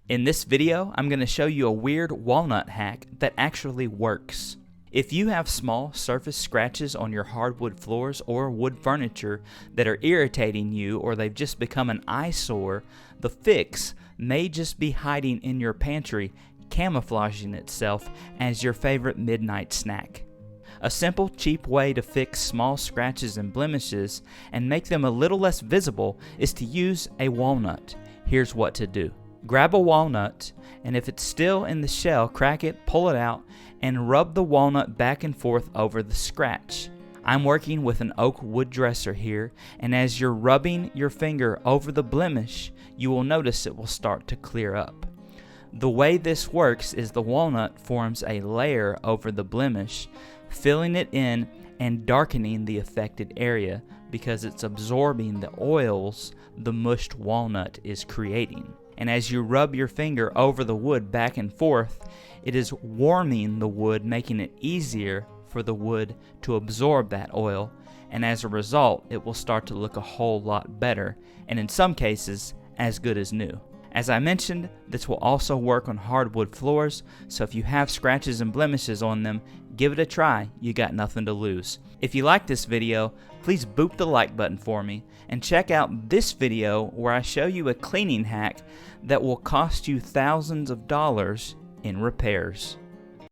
In this video, I'm going to show you a weird walnut hack that actually works. If you have small surface scratches on your hardwood floors or wood furniture that are irritating you, or they've just become an eyesore, the fix may just be hiding in your pantry, camouflaging itself as your favorite midnight snack. A simple, cheap way to fix small scratches and blemishes and make them a little less visible is to use a walnut. Here's what to do. Grab a walnut, and if it's still in the shell, crack it, pull it out, and rub the walnut back and forth over the scratch. I'm working with an oak wood dresser here, and as you're rubbing your finger over the blemish, you will notice it will start to clear up. The way this works is the walnut forms a layer over the blemish, filling it in and darkening the affected area because it's absorbing the oils the mushed walnut is creating. And as you rub your finger over the wood back and forth, it is warming the wood, making it easier for the wood to absorb that oil, and as a result, it will start to look a whole lot better, and in some cases, as good as new. As I mentioned, this will also work on hardwood floors, so if you have scratches and blemishes on them, give it a try. You got nothing to lose. If you like this video, please boop the like button for me, and check out this video where I show you a cleaning hack that will cost you thousands of dollars in repairs.